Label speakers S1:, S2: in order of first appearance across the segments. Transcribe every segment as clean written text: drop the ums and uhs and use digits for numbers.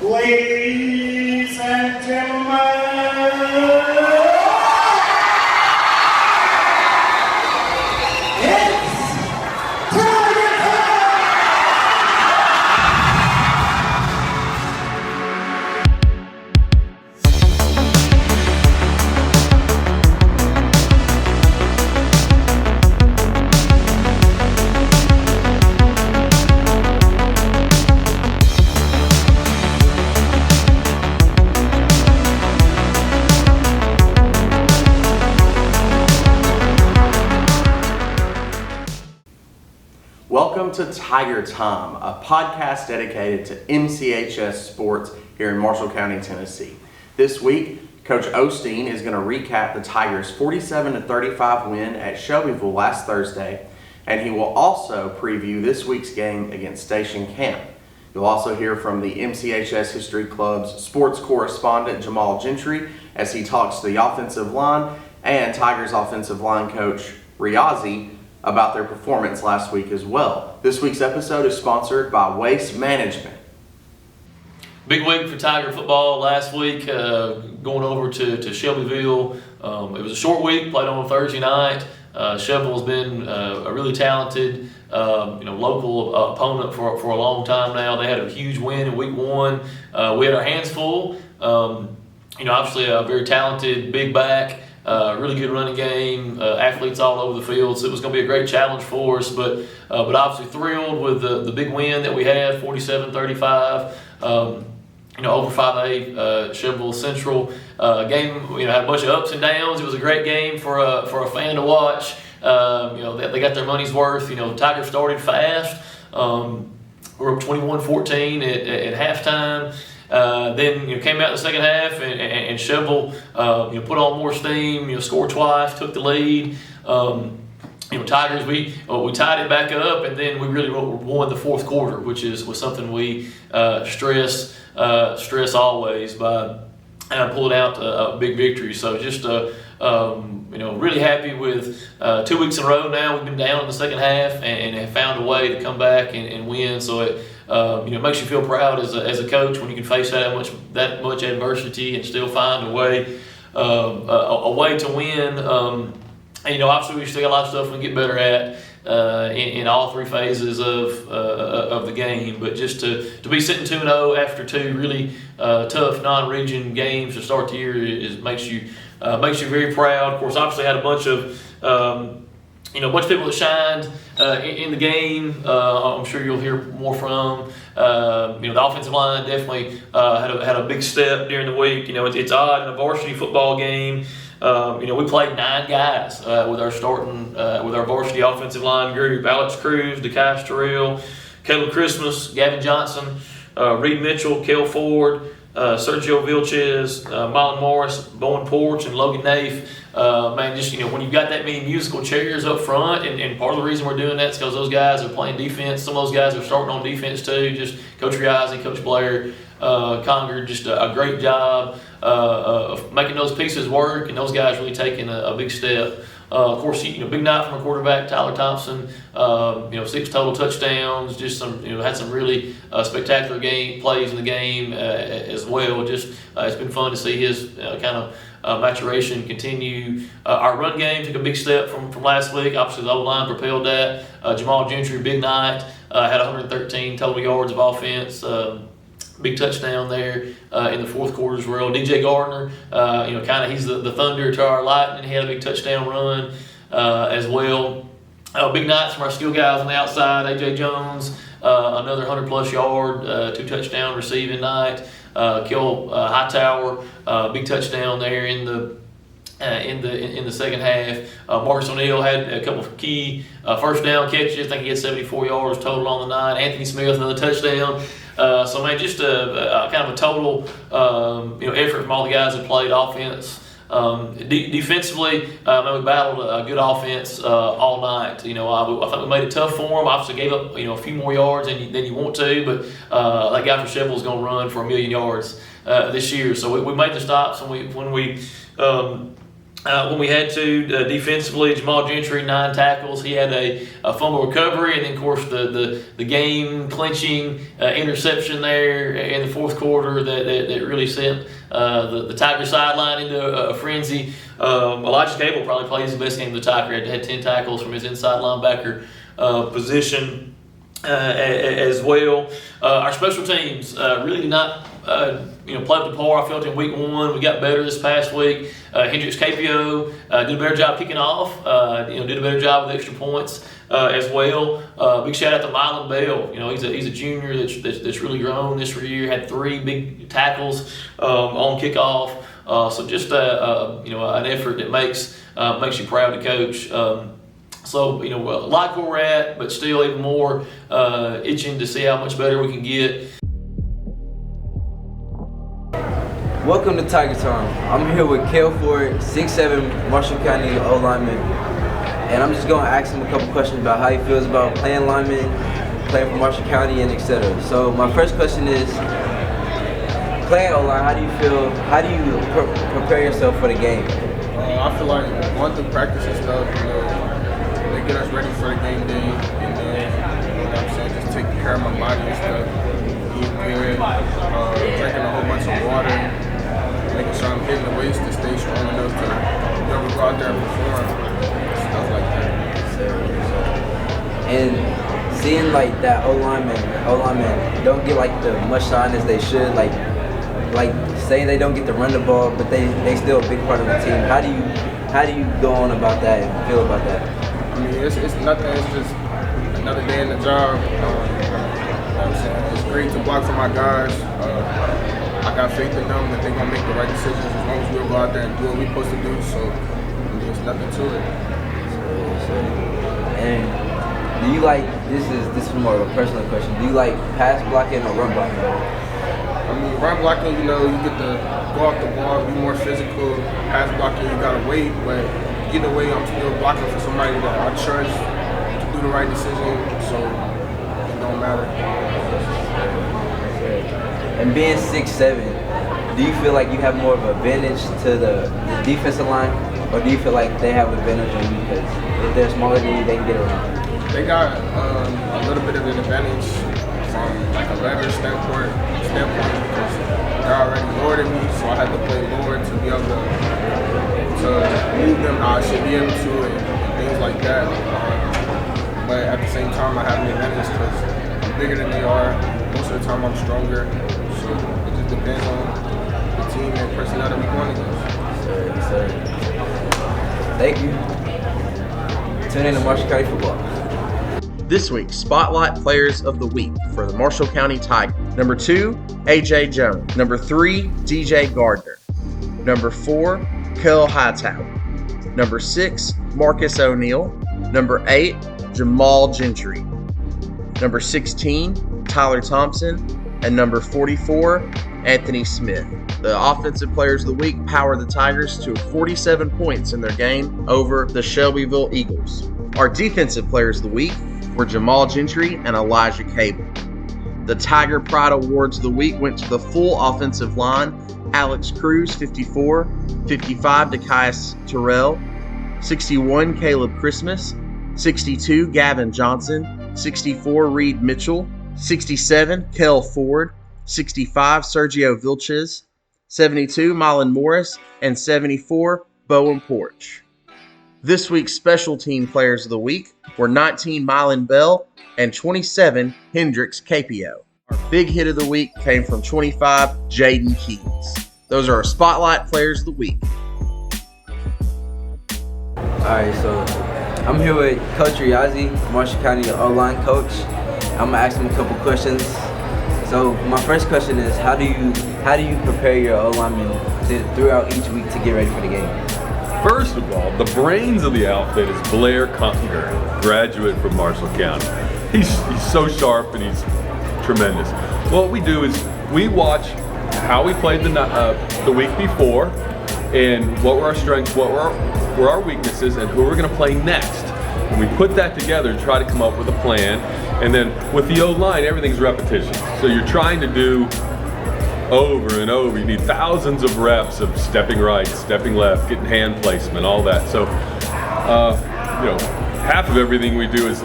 S1: Ladies and gentlemen,
S2: Welcome to Tiger Time, a podcast dedicated to MCHS sports here in Marshall County, Tennessee. This week, Coach Osteen is going to recap the Tigers' 47-35 win at Shelbyville last Thursday, and he will also preview this week's game against Station Camp. You'll also hear from the MCHS History Club's sports correspondent Jamahl Gentry as he talks to the offensive line and Tigers offensive line coach Riazzi about their performance last week as well. This week's episode is sponsored by Waste Management.
S3: Big week for Tiger football last week, going over to Shelbyville. It was a short week, played on a Thursday night. Shelbyville's been a really talented local opponent for a long time now. They had a huge win in week one. We had our hands full. Obviously a very talented big back. Really good running game, athletes all over the field, so it was going to be a great challenge for us, but obviously thrilled with the big win that we had, 47-35, over 5A, Shelbyville Central. Game, had a bunch of ups and downs. It was a great game for a fan to watch. They got their money's worth. Tigers started fast. We're up 21-14 at halftime. Then came out in the second half and Shelbyville put on more steam, scored twice, took the lead. Tigers, we tied it back up, and then we really won the fourth quarter, which was something we stress always by pulling out a big victory. So just really happy with 2 weeks in a row now. We've been down in the second half and have found a way to come back and win. So it makes you feel proud as a coach when you can face that much adversity and still find a way to win. Obviously we still got a lot of stuff we can get better at in all three phases of the game. But just to be sitting 2-0 after two really tough non-region games to start the year makes you very proud. Of course, obviously had a bunch of people that shined in the game. I'm sure you'll hear more from. The offensive line definitely had a big step during the week. It's odd in a varsity football game. We played 9 guys with our varsity offensive line group: Alex Cruz, Dekai Terrell, Caleb Christmas, Gavin Johnson, Reed Mitchell, Kel Ford, Sergio Vilches, Marlon Morris, Bowen Porch, and Logan Nafe. When you've got that many musical chairs up front, and part of the reason we're doing that is because those guys are playing defense. Some of those guys are starting on defense too. Just Coach Riazzi, Coach Blair, Conger, just a great job of making those pieces work, and those guys really taking a big step. Of course, big night from our quarterback, Tyler Thompson. 6 total touchdowns. Just had some really spectacular plays in the game as well. Just it's been fun to see his maturation continue. Our run game took a big step from last week. Obviously, the O-line propelled that. Jamahl Gentry, big night. Had 113 total yards of offense. Big touchdown there in the fourth quarter as well. DJ Gardner, he's the thunder to our lightning. He had a big touchdown run as well. Big nights from our skill guys on the outside. AJ Jones, another 100-plus yard, 2 touchdown receiving night. Kel Hightower, big touchdown there in the second half. Marcus O'Neill had a couple of key first down catches. I think he had 74 yards total on the night. Anthony Smith, another touchdown. Just a total effort from all the guys that played offense. Defensively, we battled a good offense all night. I think we made it tough for them. Obviously gave up a few more yards than you want to, but that guy for Shelbyville is going to run for 1,000,000 yards this year. So we made the stops, and when we when we had to. Defensively, Jamahl Gentry, 9 tackles. He had a fumble recovery, and then, of course, the game-clinching interception there in the fourth quarter that really sent the Tiger sideline into a frenzy. Elijah Cable probably played his best game of the Tiger. Had 10 tackles from his inside linebacker position as well. Our special teams really did not play up to par. I felt in week 1 we got better this past week. Hendricks Capio did a better job kicking off. Did a better job with extra points as well. Big shout out to Mylan Bell. He's a junior that's really grown this year. Had 3 big tackles on kickoff. So just an effort that makes you proud to coach. Like where we're at, but still even more itching to see how much better we can get.
S4: Welcome to Tiger Time. I'm here with Kale Ford, 6'7", Marshall County O-lineman, and I'm just going to ask him a couple questions about how he feels about playing lineman, playing for Marshall County, and etc. So my first question is, playing O-line, how do you feel? How do you prepare yourself for the game?
S5: I feel like going through practice and stuff, they get us ready for the game day, and then, just taking care of my body and stuff, eating good, drinking a whole bunch of water, making sure I'm hitting the weights to stay strong enough to be able to go out there and perform, stuff like that.
S4: And seeing like that O-lineman don't get like the much shine as they should, like saying they don't get to run the ball, but they still a big part of the team. How do you go on about that and feel about that?
S5: I mean, it's nothing. It's just another day in the job. It's great to block for my guys. I got faith in them that they're gonna make the right decisions as long as we'll go out there and do what we're supposed to do. So there's nothing to it.
S4: And do you like this is more of a personal question? Do you like pass blocking or run blocking better?
S5: I mean, run blocking, you get to go off the ball, be more physical. Pass blocking, you gotta wait, but either way, I'm still blocking for somebody that I trust to do the right decision, so it don't matter.
S4: And being 6'7", do you feel like you have more of an advantage to the defensive line, or do you feel like they have an advantage on you because if they're smaller than you, they can get around?
S5: They got a little bit of an advantage from like a leverage standpoint because they're already lower than me, so I had to play lower to be able to move them how I should be able to and things like that. But at the same time, I have an advantage because I'm bigger than they are. Most of the time, I'm stronger. So it just depends on the team and personnel that we going against.
S4: Sir. Thank you. Tune in to Marshall County Football.
S2: This week's Spotlight Players of the Week for the Marshall County Tigers. Number 2, A.J. Jones. Number 3, D.J. Gardner. Number 4, Kel Hightower. Number 6, Marcus O'Neill. Number 8, Jamahl Gentry. Number 16, Tyler Thompson. And number 44, Anthony Smith. The Offensive Players of the Week powered the Tigers to 47 points in their game over the Shelbyville Eagles. Our Defensive Players of the Week were Jamahl Gentry and Elijah Cable. The Tiger Pride Awards of the Week went to the full offensive line: Alex Cruz, 54, 55, Dekias Terrell, 61, Caleb Christmas, 62, Gavin Johnson, 64, Reed Mitchell, 67, Kel Ford, 65, Sergio Vilches, 72, Mylan Morris, and 74, Bowen Porch. This week's Special Team Players of the Week were 19, Mylan Bell, and 27, Hendricks Capio. Our big hit of the week came from 25, Jaden Keys. Those are our Spotlight Players of the Week.
S4: Alright, so I'm here with Coach Riazzi, Marshall County O-line coach. I'm gonna ask him a couple questions. So my first question is, how do you prepare your O-linemen throughout each week to get ready for the game?
S6: First of all, the brains of the outfit is Blair Cottinger, graduate from Marshall County. He's so sharp and he's tremendous. What we do is we watch how we played the week before and what were our strengths, what were our weaknesses, and who we're going to play next. And we put that together and try to come up with a plan. And then with the O-line, everything's repetition. So you're trying to do over and over. You need thousands of reps of stepping right, stepping left, getting hand placement, all that. So, half of everything we do is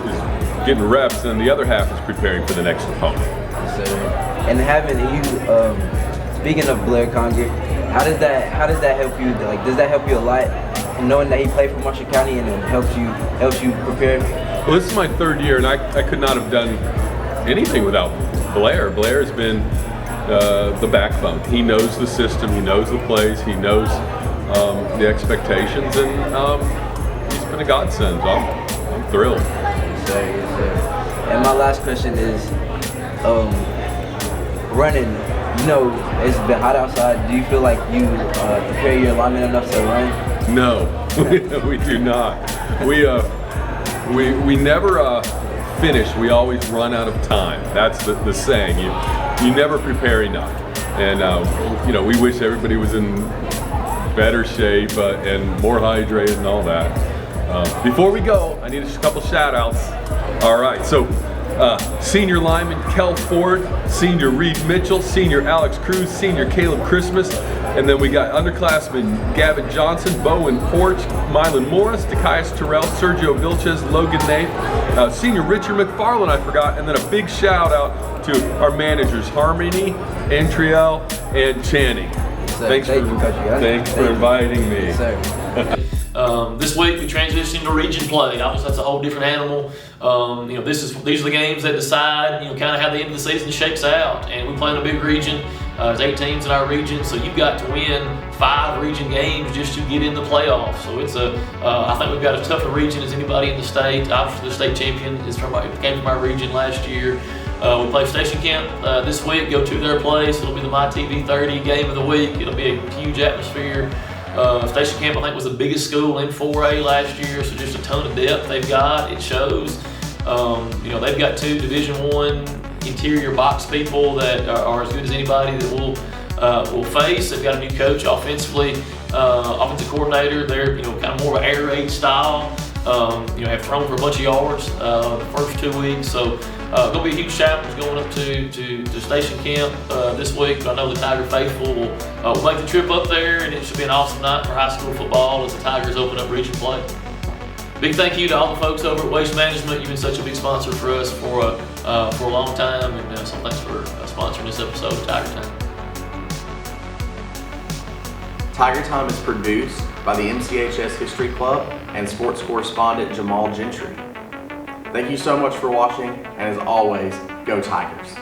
S6: getting reps, and the other half is preparing for the next opponent.
S4: So, and having you, speaking of Blair Conger, how does that help you? Like, does that help you a lot? Knowing that he played for Marshall County and it helps you prepare?
S6: Well, this is my third year, and I could not have done anything without Blair. Blair has been the backbone. He knows the system, he knows the plays, he knows the expectations, and he's been a godsend. So I'm thrilled.
S4: Yes, sir. And my last question is, running. It's been hot outside. Do you feel like you prepare your linemen enough to run?
S6: No, we do not. We never finish. We always run out of time. That's the saying. You never prepare enough. And we wish everybody was in better shape and more hydrated and all that. Before we go, I need a couple shout outs. All right, so senior lineman Kel Ford, senior Reed Mitchell, senior Alex Cruz, senior Caleb Christmas, and then we got underclassmen Gavin Johnson, Bowen Porch, Mylan Morris, Dekias Terrell, Sergio Vilches, Logan Nath, senior Richard McFarland, I forgot, and then a big shout out to our managers Harmony, Antriel, and Channing. Thanks for inviting me.
S4: Yes,
S3: This week we transitioned to region play. Obviously, that's a whole different animal. These are the games that decide, kind of how the end of the season shakes out. And we play in a big region. There's 8 teams in our region, so you've got to win 5 region games just to get in the playoffs. So it's I think we've got as tough a region as anybody in the state. Obviously, the state champion came from our region last year. We play Station Camp this week. Go to their place. It'll be the MyTV 30 game of the week. It'll be a huge atmosphere. Station Camp, I think, was the biggest school in 4A last year, so just a ton of depth they've got. It shows. They've got 2 Division I interior box people that are as good as anybody that we'll face. They've got a new coach offensively, offensive coordinator. They're kind of more of an air raid style. Have thrown for a bunch of yards the first 2 weeks, so going to be a huge challenge going up to Station Camp this week. But I know the Tiger faithful will make the trip up there, and it should be an awesome night for high school football as the Tigers open up region play. Big thank you to all the folks over at Waste Management. You've been such a big sponsor for us for a long time, and so thanks for sponsoring this episode of Tiger Time.
S2: Tiger Time is produced by the MCHS History Club and sports correspondent Jamahl Gentry. Thank you so much for watching, and as always, go Tigers.